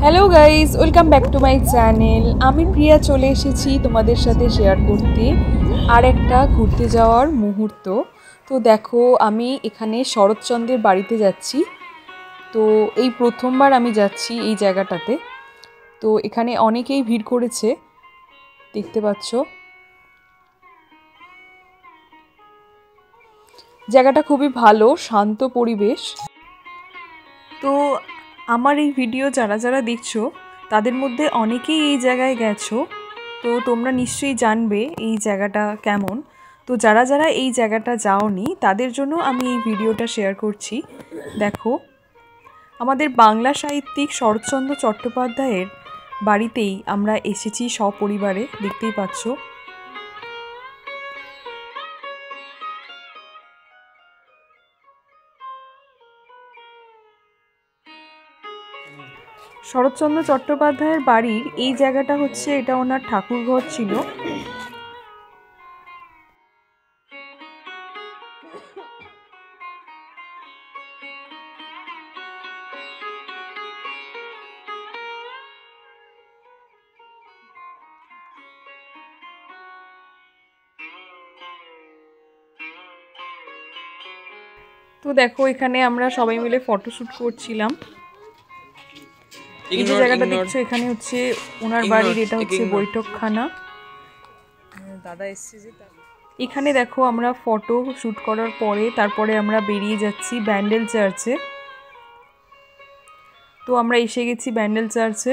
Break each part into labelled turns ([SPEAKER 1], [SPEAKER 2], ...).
[SPEAKER 1] Hello guys, welcome back to my channel. আমি প্রিয়া চলে এসেছি তোমাদের সাথে শেয়ার করতে আর একটা ঘুরতে যাওয়ার মুহূর্ত। তো দেখো, আমি এখানে শরৎচন্দ্রের বাড়িতে যাচ্ছি। তো এই প্রথমবার আমি যাচ্ছি এই জায়গাটাতে। তো এখানে অনেকেই ভিড় করেছে, দেখতে পাচ্ছ। জায়গাটা খুবই ভালো, শান্ত পরিবেশ। তো আমার এই ভিডিও যারা যারা দেখছো তাদের মধ্যে অনেকেই এই জায়গায় গেছো, তো তোমরা নিশ্চয়ই জানবে এই জায়গাটা কেমন। তো যারা যারা এই জায়গাটা যাওনি তাদের জন্য আমি এই ভিডিওটা শেয়ার করছি। দেখো, আমাদের বাংলা সাহিত্যিক শরৎচন্দ্র চট্টোপাধ্যায়ের বাড়িতেই আমরা এসেছি সপরিবারে, দেখতেই পাচ্ছ। শরৎচন্দ্র চট্টোপাধ্যায়ের বাড়ির এই জায়গাটা হচ্ছে, এটা ওনার ঠাকুরঘর ছিল। তো দেখো, এখানে আমরা সবাই মিলে ফটোশ্যুট করছিলাম। এই যে জায়গাটা দেখছো, এখানে হচ্ছে ওনার বাড়ির, এটা হচ্ছে বৈঠকখানা। দাদা এসছে যে, এখানে দেখো আমরা ফটো শ্যুট করার পরে তারপরে আমরা বেরিয়ে যাচ্ছি ব্যান্ডেল চার্চে। তো আমরা এসে গেছি ব্যান্ডেল চার্চে।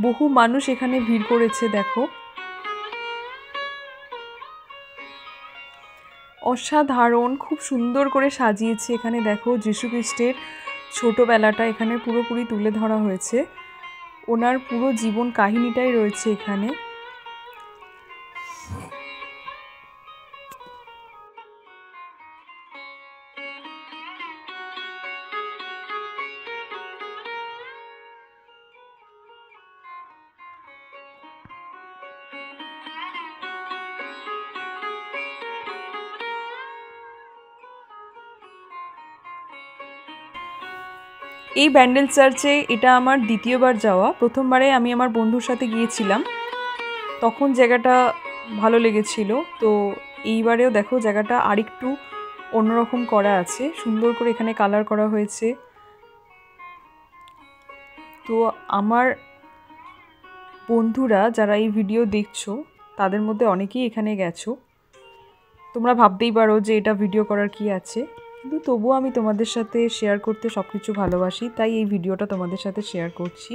[SPEAKER 1] বহু মানুষ এখানে ভিড় করেছে। দেখো, অসাধারণ, খুব সুন্দর করে সাজিয়েছে এখানে। দেখো, যীশু খ্রিস্টের ছোটোবেলাটা এখানে পুরোপুরি তুলে ধরা হয়েছে। ওনার পুরো জীবন কাহিনীটাই রয়েছে এখানে। এই ব্যান্ডেল চার্চে এটা আমার দ্বিতীয়বার যাওয়া। প্রথমবারে আমি আমার বন্ধুর সাথে গিয়েছিলাম, তখন জায়গাটা ভালো লেগেছিল। তো এইবারেও দেখো, জায়গাটা আরেকটু অন্যরকম করা আছে, সুন্দর করে এখানে কালার করা হয়েছে। তো আমার বন্ধুরা যারা এই ভিডিও দেখছো তাদের মধ্যে অনেকেই এখানে গেছো। তোমরা ভাবতেই পারো যে এটা ভিডিও করার কি আছে, কিন্তু তবুও আমি তোমাদের সাথে শেয়ার করতে সব কিছু ভালোবাসি, তাই এই ভিডিওটা তোমাদের সাথে শেয়ার করছি।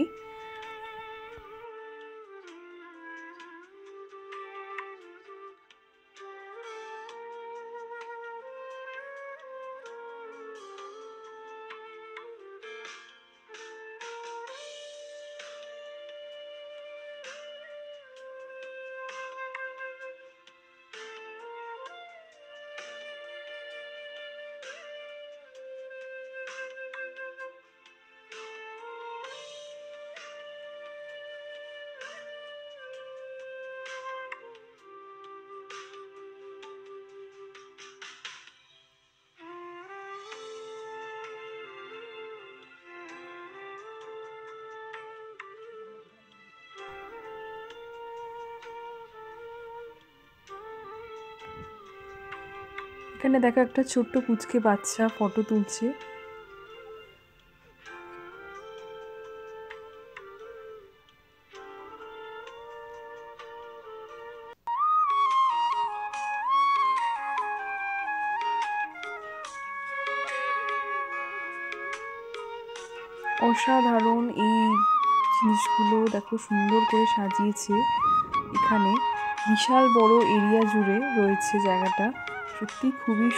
[SPEAKER 1] এখানে দেখো, একটা ছোট্ট পুচকে বাচ্চা ফটো তুলছে। অসাধারণ এই জিনিসগুলো, দেখো সুন্দর করে সাজিয়েছে। এখানে বিশাল বড় এরিয়া জুড়ে রয়েছে জায়গাটা, সত্যি খুবই